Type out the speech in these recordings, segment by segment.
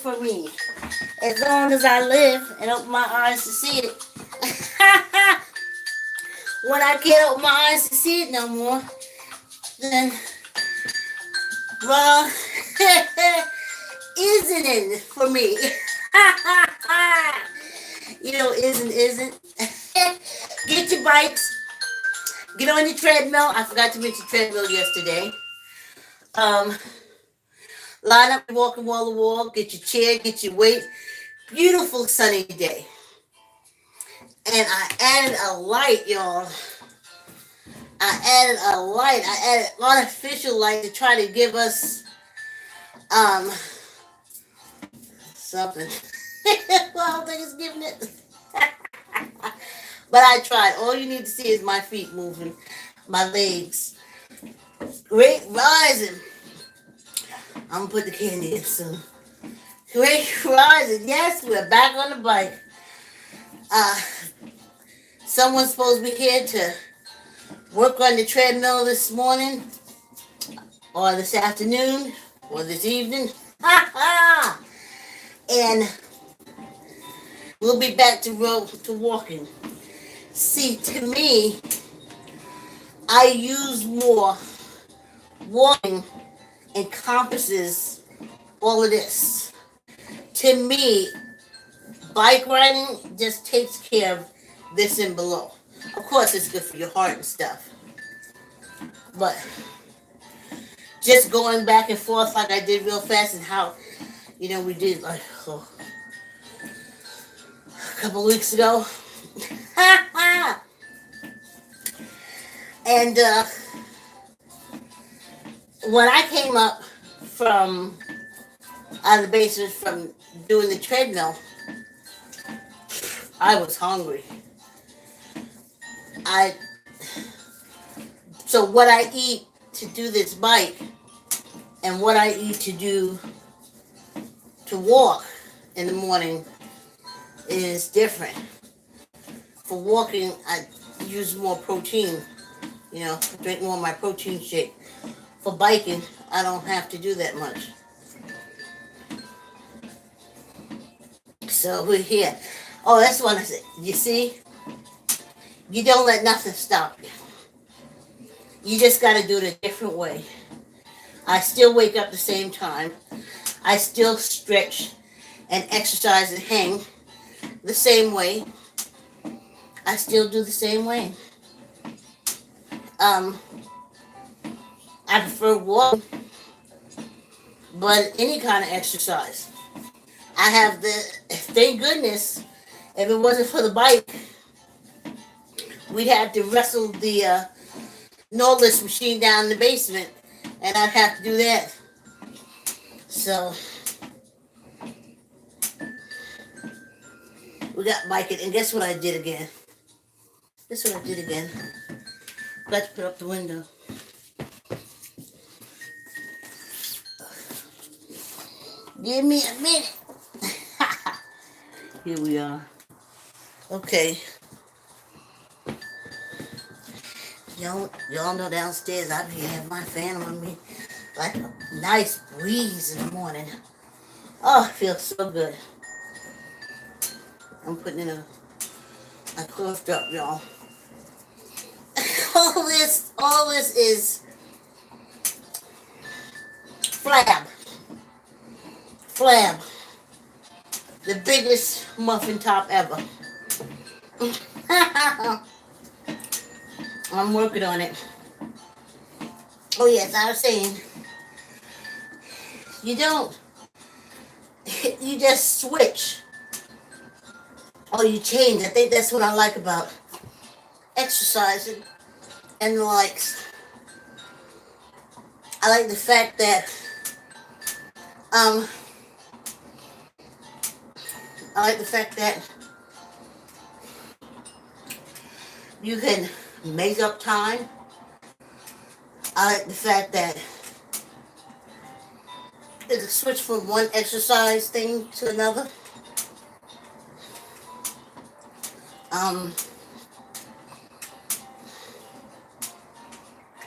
for me. As long as I live and open my eyes to see it. When I can't open my eyes to see it no more, then, well, isn't it for me? Isn't. Get your bikes. Get on your treadmill. I forgot to mention treadmill yesterday. Um, Line up, walking wall to wall. Get your chair. Get your weight. Beautiful sunny day. And I added a light, y'all. I added artificial light to try to give us um something. Well, I don't think it's giving it. But I tried. All you need to see is my feet moving, my legs. Great rising. I'm gonna put the candy in soon. Great rising. Yes, we're back on the bike. Uh, Someone's supposed to be here to work on the treadmill this morning, or this afternoon, or this evening. And we'll be back to walking. See, to me, I use more walking encompasses all of this. To me, bike riding just takes care of this and below. Of course, it's good for your heart and stuff. But just going back and forth like I did real fast and how, we did like a couple weeks ago. And when I came up from out of the basement from doing the treadmill, I was hungry. So what I eat to do this bike and what I eat to walk in the morning is different. For walking, I use more protein, drink more of my protein shake. For biking, I don't have to do that much. So we're here. Oh, that's what I said. You see? You don't let nothing stop you. You just got to do it a different way. I still wake up the same time. I still stretch and exercise and hang the same way. I still do the same way. I prefer walking, but any kind of exercise. Thank goodness, if it wasn't for the bike, we'd have to wrestle the Nordless machine down in the basement, and I'd have to do that. So, we got biking, and guess what I did again? Got to put up the window. Give me a minute. Here we are. Okay. Y'all know downstairs I have my fan on me. Like a nice breeze in the morning. Oh, it feels so good. I'm putting in I coughed up, y'all. all this is flab. The biggest muffin top ever. I'm working on it. Oh yes, I was saying, you just switch. Or you change. I think that's what I like about exercising and the likes. I like the fact that you can make up time. I like the fact that it's a switch from one exercise thing to another.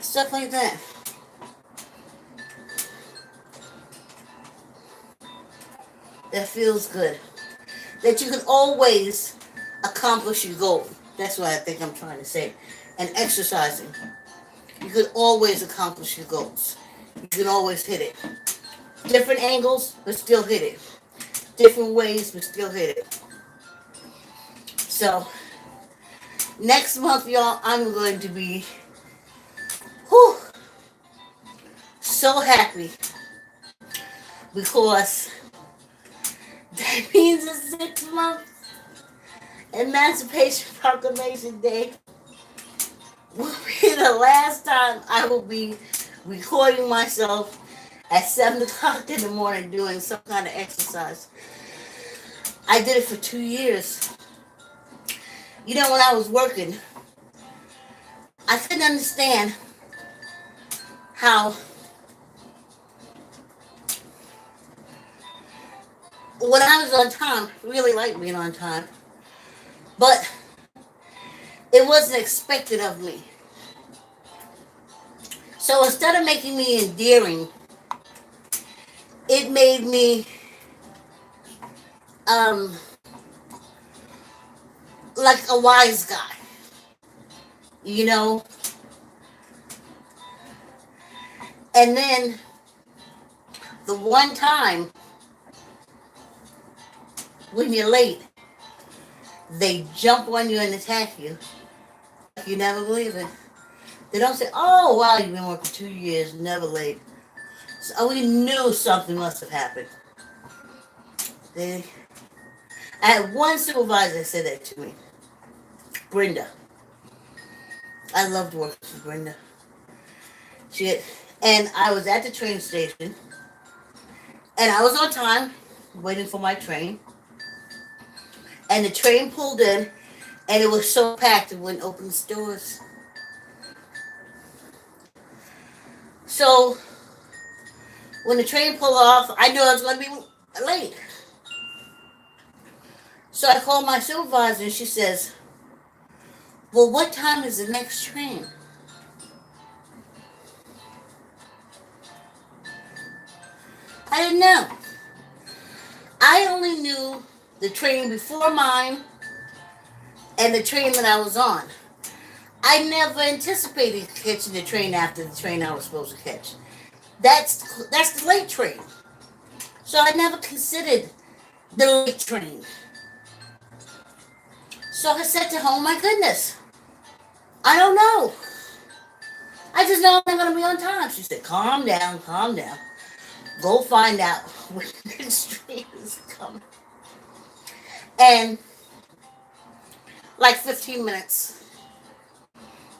Stuff like that. that feels good, that you can always accomplish your goal. That's what I think I'm trying to say. And exercising, you can always accomplish your goals. You can always hit it. Different angles, but still hit it. Different ways, but still hit it. So, next month, y'all, I'm going to be whew, so happy because that means it's 6 months. Emancipation Proclamation Day will be the last time I will be recording myself at 7 o'clock in the morning doing some kind of exercise. I did it for 2 years. You know, when I was working, I couldn't understand how when I was on time, really liked being on time, but it wasn't expected of me. So instead of making me endearing, it made me um, like a wise guy, you know? And then the one time when you're late, they jump on you and attack you. You never believe it. They don't say, oh, wow, you've been working 2 years, never late. So we knew something must have happened. They, I had one supervisor that said that to me, Brenda. I loved working with Brenda. And I was at the train station, and I was on time, waiting for my train. And the train pulled in, and it was so packed it wouldn't open its doors. So when the train pulled off, I knew I was going to be late. So I called my supervisor, and she says, well, what time is the next train? I didn't know. I only knew the train before mine and the train that I was on. I never anticipated catching the train after the train I was supposed to catch. That's the late train. So I never considered the late train. So I said to her, oh my goodness, I don't know. I just know I'm not going to be on time. She said, calm down, calm down. Go find out when the next train is coming. And like 15 minutes.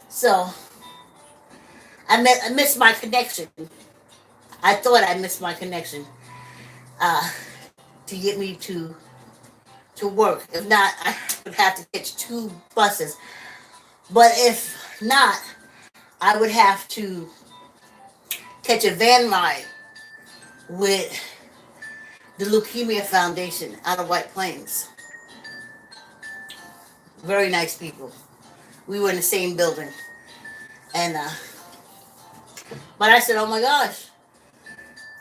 So I missed my connection. I thought I missed my connection to get me to work. If not, I would have to catch 2 buses. But if not, I would have to catch a van ride with the Leukemia Foundation out of White Plains. Very nice people. We were in the same building. And but I said, oh my gosh.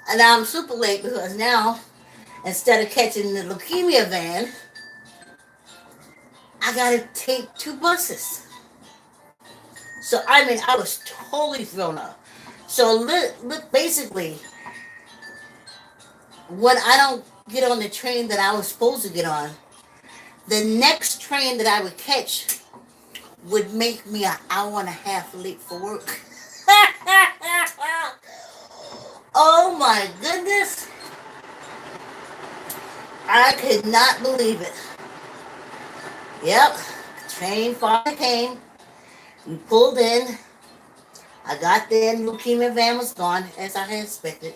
And now I'm super late because now, instead of catching the leukemia van, I gotta take 2 buses. So I mean, I was totally thrown off. So look, basically, when I don't get on the train that I was supposed to get on, the next train that I would catch would make me an hour and a half late for work. Oh my goodness. I could not believe it. Yep, train finally came. We pulled in. I got there and the leukemia van was gone, as I had expected.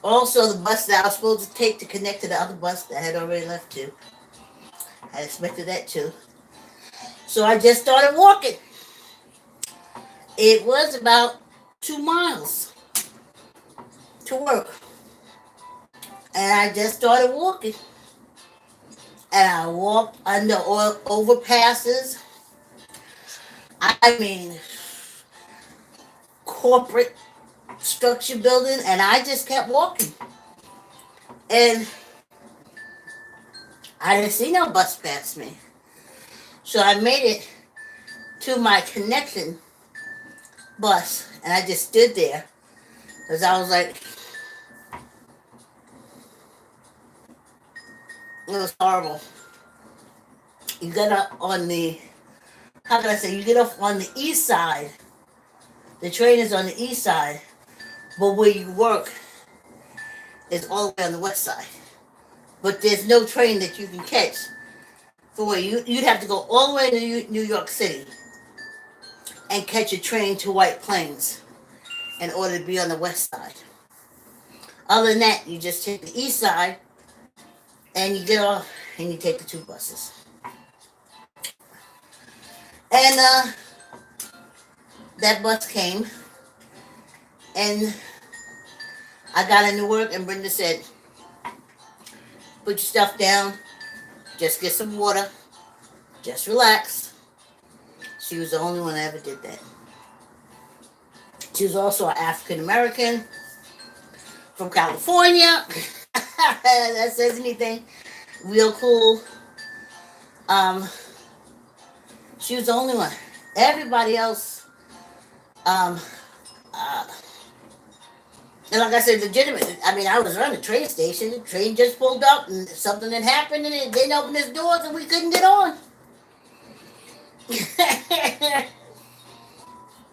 Also, the bus that I was supposed to take to connect to the other bus that I had already left too. I expected that too. So I just started walking. It was about 2 miles to work. And I just started walking. And I walked under overpasses. I mean, corporate structure building. And I just kept walking. And I didn't see no bus pass me. So I made it to my connection bus, and I just stood there because I was like, it was horrible. You get up on the, how can I say, you get off on the east side. The train is on the east side, but where you work is all the way on the west side. But there's no train that you can catch. For where you'd have to go all the way to New York City and catch a train to White Plains in order to be on the west side. Other than that, you just take the east side and you get off and you take the two buses. And that bus came and I got into work and Brenda said, put your stuff down, just get some water, just relax. She was the only one that ever did that. She was also an African American from California. That says anything. Real cool. She was the only one. Everybody else, and like I said, legitimate. I mean, I was around the train station. The train just pulled up, and something had happened, and it didn't open its doors, and we couldn't get on.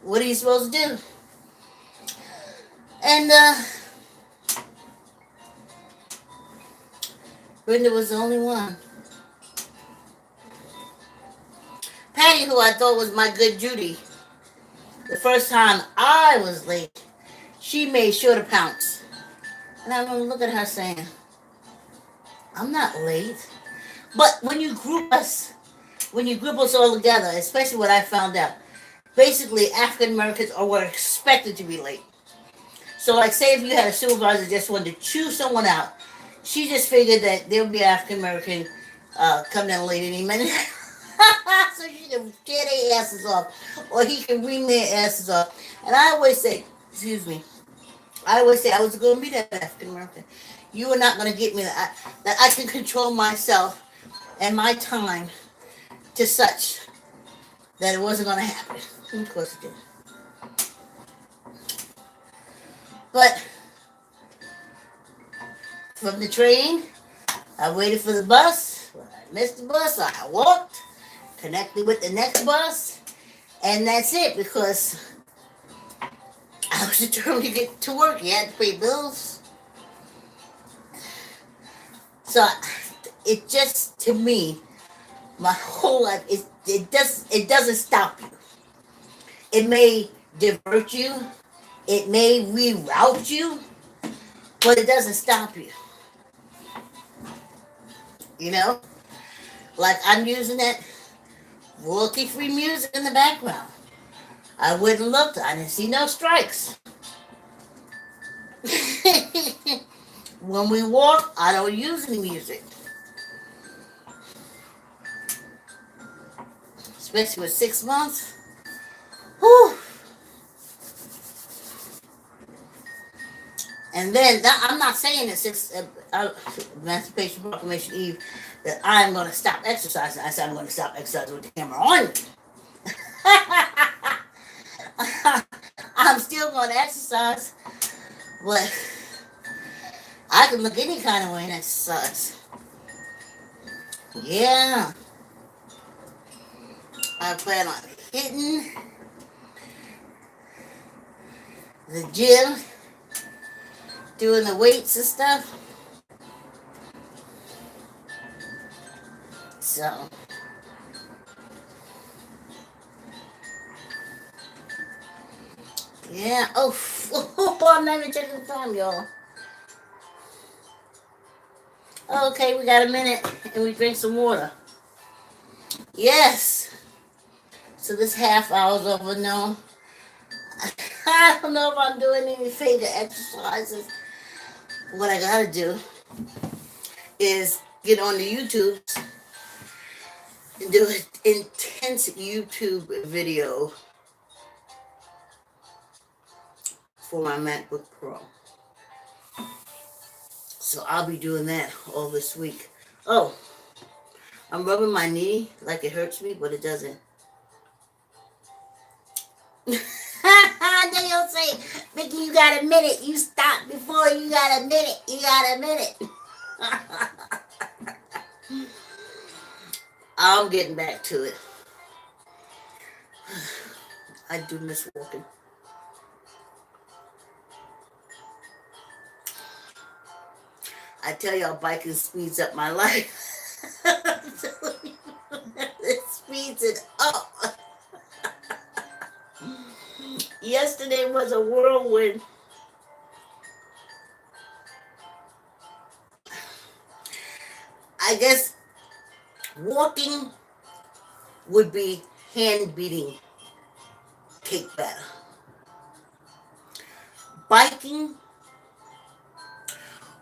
What are you supposed to do? And Brenda was the only one. Patty, who I thought was my good Judy, the first time I was late, she made sure to pounce. And I remember looking at her saying, I'm not late. But when you group us all together, especially what I found out, basically African Americans were expected to be late. So like say if you had a supervisor just wanted to chew someone out, she just figured that there would be African American coming in late any minute. So she can tear their asses off, or he can ream their asses off. And I always say, I was going to be that African American. You are not going to get me that I can control myself and my time to such that it wasn't going to happen. And of course it did. But from the train, I waited for the bus. When I missed the bus, I walked, connected with the next bus, and that's it, because I was determined to get to work. You had to pay bills. So it just, to me, my whole life, it doesn't stop you. It may divert you. It may reroute you, but it doesn't stop you. You know? Like I'm using that royalty-free music in the background. I went and looked. I didn't see no strikes. When we walk, I don't use any music. Especially with 6 months. Whew. And then, I'm not saying that Emancipation Proclamation Eve, that I'm going to stop exercising. I said I'm going to stop exercising with the camera on. I'm still going to exercise, but I can look any kind of way and exercise. Yeah. I plan on hitting the gym, doing the weights and stuff. So, yeah. Oh, I'm not even checking the time, y'all. Okay, we got a minute, and we drink some water. Yes. So this half hour's over now. I don't know if I'm doing any finger exercises. What I gotta do is get on the YouTube and do an intense YouTube video for my MacBook Pro. So I'll be doing that all this week. Oh, I'm rubbing my knee like it hurts me, but it doesn't. Then you'll say, Vicki, you got a minute. You stopped before you got a minute. You got a minute. I'm getting back to it. I do miss walking. I tell y'all, biking speeds up my life. It speeds it up. Yesterday was a whirlwind. I guess walking would be hand beating cake batter. Biking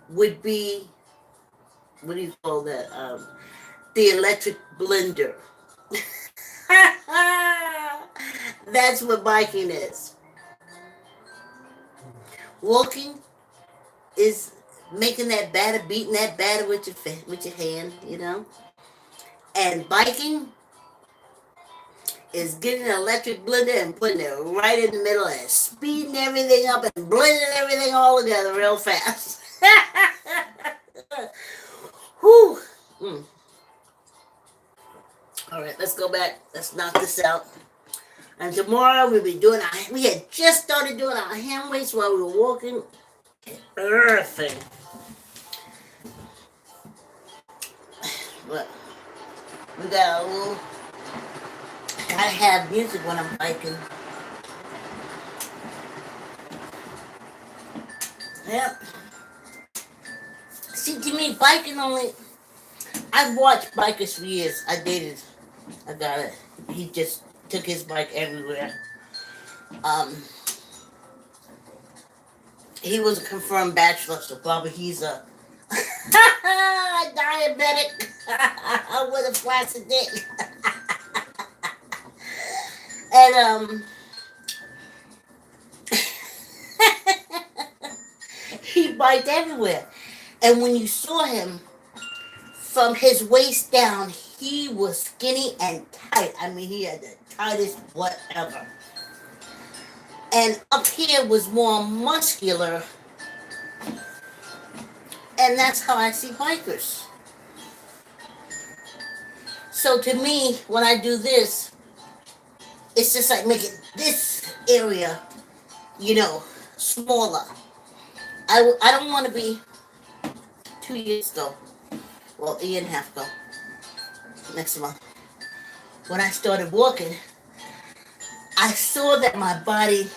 would be, what do you call that? The electric blender. That's what biking is. Walking is making that batter, beating that batter with your hand, you know. And biking is getting an electric blender and putting it right in the middle and speeding everything up and blending everything all together real fast. Whew. All right, let's go back. Let's knock this out. And tomorrow we had just started doing our hand weights while we were walking. Everything. But we got a little, gotta have music when I'm biking. Yep. See, to me, biking only, I've watched bikers for years. I dated a guy that he just took his bike everywhere. He was a confirmed bachelor, so probably he's a diabetic with a flaccid dick. And he biked everywhere. And when you saw him, from his waist down, he was skinny and tight. I mean, he had the tightest whatever. And up here was more muscular. And that's how I see bikers. So to me, when I do this, it's just like making this area, smaller. I don't want to be 2 years ago. Well, a year and a half ago. Next month. When I started walking, I saw that my body,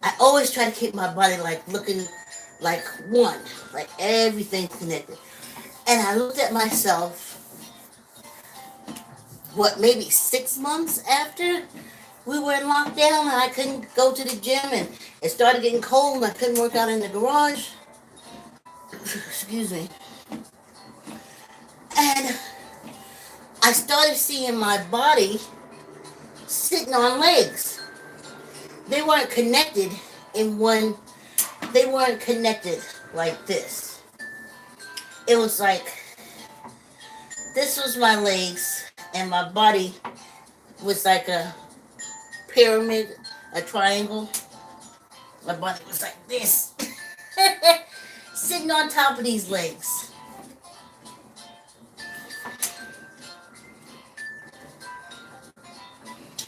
I always try to keep my body like looking like one, like everything's connected. And I looked at myself, maybe 6 months after we were in lockdown and I couldn't go to the gym and it started getting cold and I couldn't work out in the garage. Excuse me. And I started seeing my body sitting on legs. They weren't connected they weren't connected like this. It was like, this was my legs and my body was like a pyramid, a triangle. My body was like this. Sitting on top of these legs.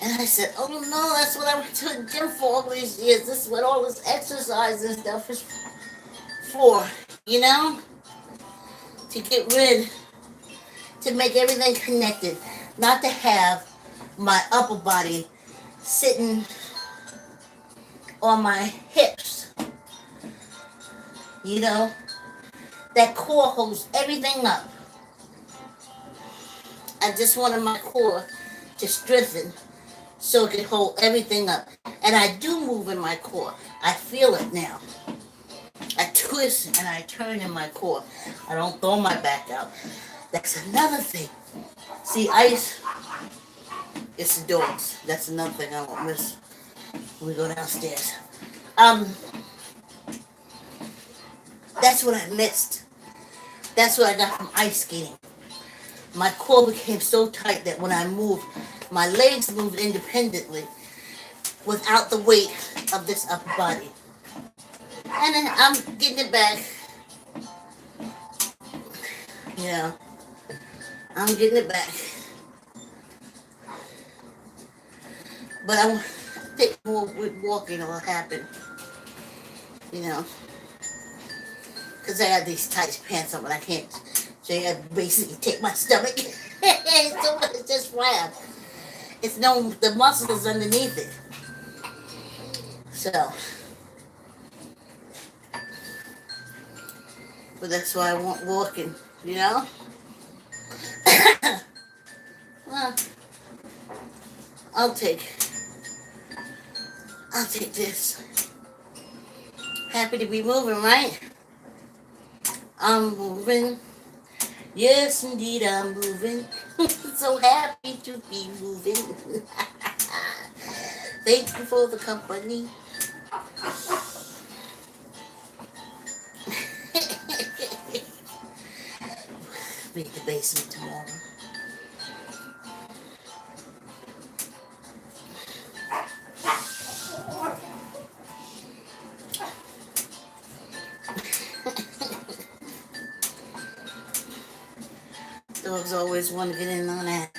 And I said, oh no, that's what I went to the gym for all these years. This is what all this exercise and stuff is for, To get rid, to make everything connected. Not to have my upper body sitting on my hips. That core holds everything up. I just wanted my core to strengthen so it can hold everything up. And I do move in my core. I feel it now. I twist and I turn in my core. I don't throw my back out. That's another thing. See, it's the dogs. That's another thing I won't miss when we go downstairs. That's what I missed. That's what I got from ice skating. My core became so tight that when I moved, my legs moved independently without the weight of this upper body. And then I'm getting it back. You know, I'm getting it back. But I think more with walking will happen. You know, because I got these tight pants on, but I can't. So I basically take my stomach. So it's just flat. It's no, the muscle is underneath it. So, but that's why I want walking, you know? Well, I'll take, I'll take this. Happy to be moving, right? I'm moving. Yes, indeed, I'm moving. So happy to be moving. Thank you for the company. Be at the basement tomorrow. Dogs always want to get in on that.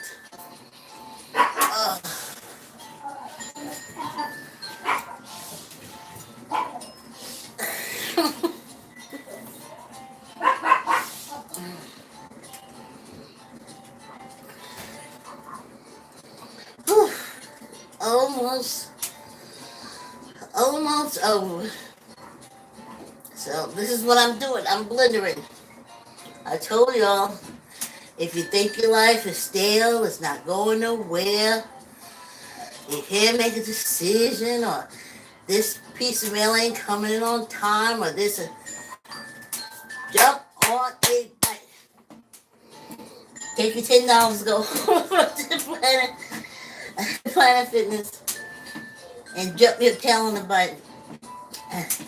Almost, almost over. So this is what I'm doing. I'm blendering. I told y'all, if you think your life is stale, it's not going nowhere, you can't make a decision, or this piece of mail ain't coming in on time, or this, jump on a bike. Take your $10, go to Planet Fitness, and jump your tail on the bike.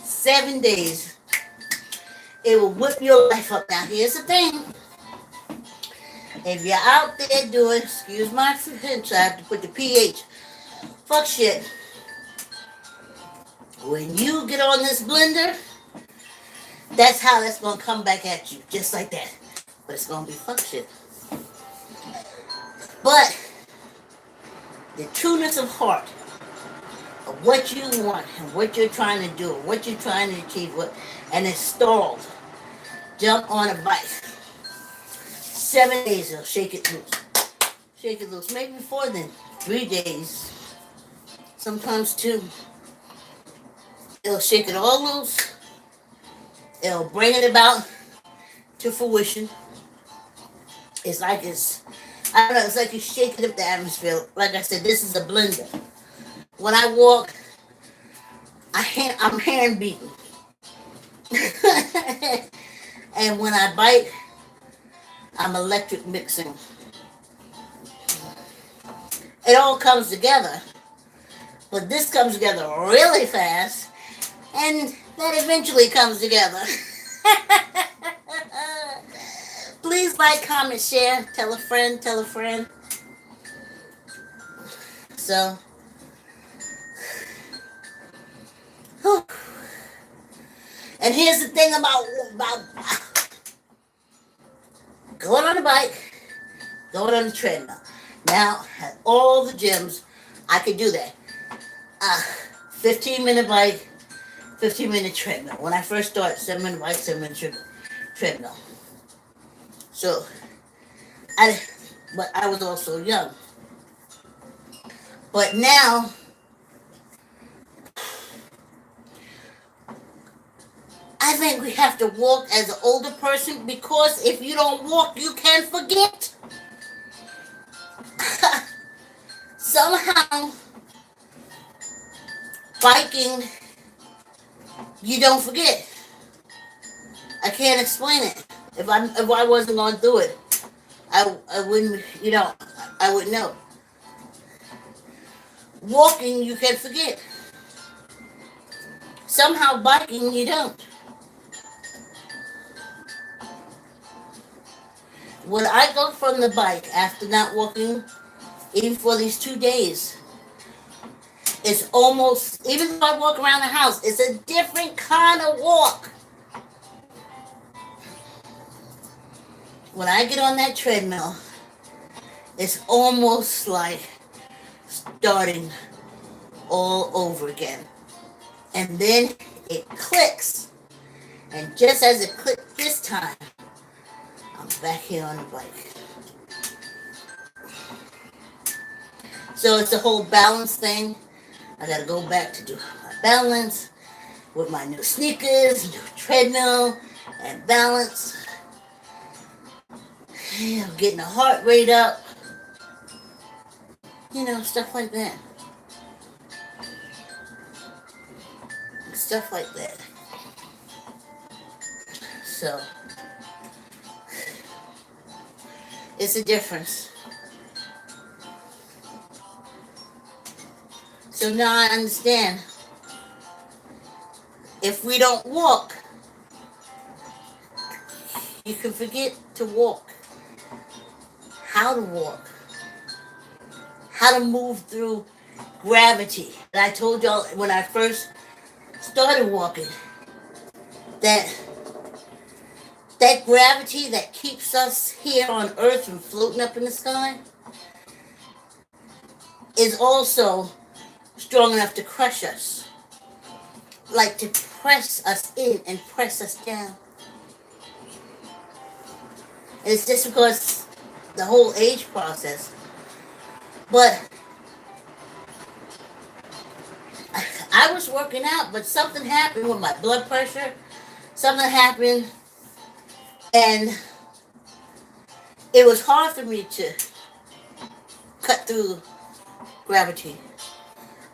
7 days, it will whip your life up. Now, here's the thing. If you're out there doing, excuse my French, I have to put the PH, fuck shit. When you get on this blender, that's how that's going to come back at you. Just like that. But it's going to be fuck shit. But the trueness of heart, of what you want, and what you're trying to do, what you're trying to achieve, and it's stalled. Jump on a bike. 7 days, it'll shake it loose. Shake it loose. Maybe before then. 3 days. Sometimes 2. It'll shake it all loose. It'll bring it about to fruition. It's like I don't know, it's like you're shaking up the atmosphere. Like I said, this is a blender. When I walk, I'm hand beaten. And when I bite, I'm electric mixing. It all comes together. But this comes together really fast. And that eventually comes together. Please like, comment, share. Tell a friend, tell a friend. So, whew. And here's the thing about going on a bike, going on a treadmill. Now, at all the gyms, I could do that. 15-minute bike, 15-minute treadmill. When I first started, 7-minute bike, 7-minute treadmill. So, but I was also young. But now, I think we have to walk as an older person, because if you don't walk, you can forget. Somehow, biking, you don't forget. I can't explain it. If I wasn't going to do it, I wouldn't, I wouldn't know. Walking, you can forget. Somehow biking, you don't. When I go from the bike after not walking, even for these 2 days, it's almost, even though I walk around the house, it's a different kind of walk. When I get on that treadmill, it's almost like starting all over again. And then it clicks. And just as it clicked this time, I'm back here on the bike. So it's a whole balance thing. I gotta go back to do my balance with my new sneakers, new treadmill, and balance. I'm getting the heart rate up. Stuff like that. Stuff like that. So, it's a difference. So now I understand. If we don't walk, you can forget to walk. How to walk. How to move through gravity. And I told y'all when I first started walking that gravity that keeps us here on Earth from floating up in the sky is also strong enough to crush us. Like to press us in and press us down. And it's just because the whole age process. But I was working out, but something happened with my blood pressure. Something happened, and it was hard for me to cut through gravity.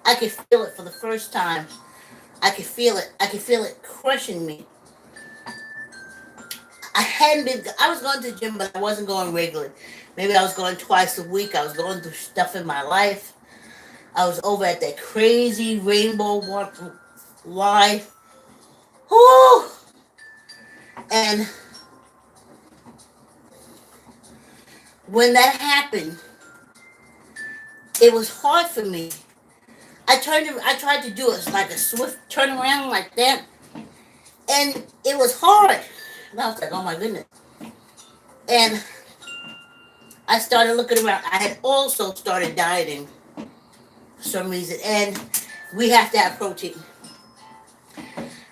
I could feel it for the first time. I could feel it. I could feel it crushing me. I was going to the gym, but I wasn't going regularly. Maybe I was going twice a week. I was going through stuff in my life. I was over at that crazy rainbow walk. Why? Whoo! And when that happened, it was hard for me. I tried to do it like a swift turnaround like that, and it was hard. And I was like, oh my goodness. And I started looking around. I had also started dieting for some reason, and we have to have protein.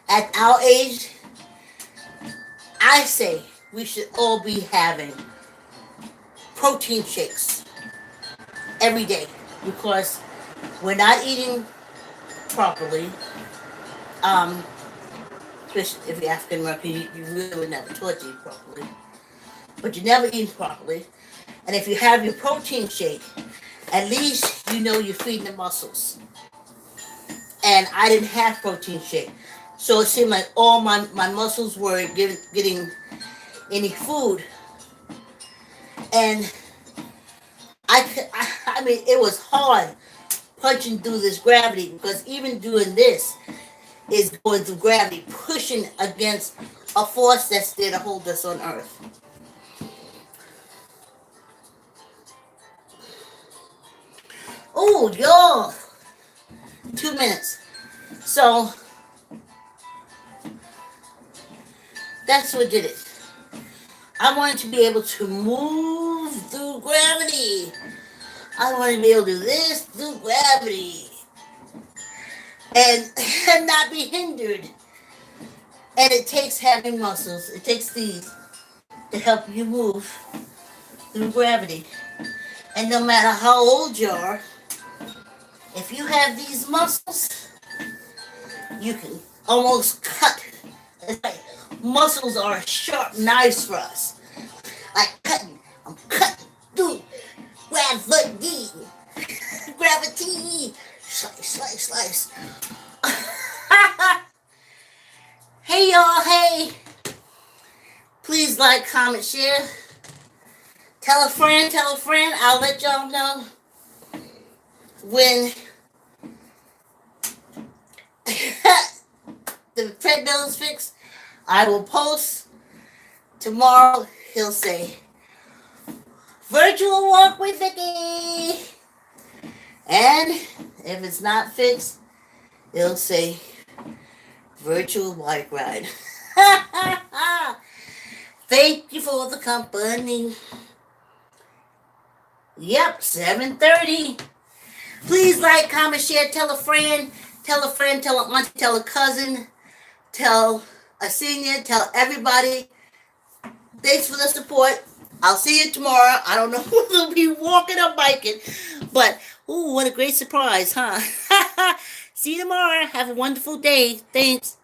At our age, I say we should all be having protein shakes every day because we're not eating properly. Especially if you're African American, you really would never taught to eat properly. But you never eat properly. And if you have your protein shake, at least you know you're feeding the muscles. And I didn't have protein shake. So it seemed like all my muscles were getting any food. And I mean, it was hard punching through this gravity because even doing this is going through gravity, pushing against a force that's there to hold us on Earth. Oh, y'all. 2 minutes. So, that's what did it. I wanted to be able to move through gravity. I wanted to be able to do this through gravity. And not be hindered. And it takes having muscles. It takes these to help you move through gravity. And no matter how old you are, if you have these muscles, you can almost cut. It's like muscles are sharp knives for us. Like cutting. I'm cutting through gravity. Gravity. Slice, slice, slice. Hey y'all, hey. Please like, comment, share. Tell a friend, tell a friend. I'll let y'all know when the treadmill is fixed. I will post tomorrow. He'll say, Virtual walk with Vicki. And if it's not fixed, it'll say virtual bike ride. Thank you for the company. Yep, 7:30. Please like, comment, share, tell a friend, tell a friend, tell an auntie, tell a cousin, tell a senior, tell everybody. Thanks for the support. I'll see you tomorrow. I don't know whether we'll be walking or biking, but ooh, what a great surprise, huh? See you tomorrow. Have a wonderful day. Thanks.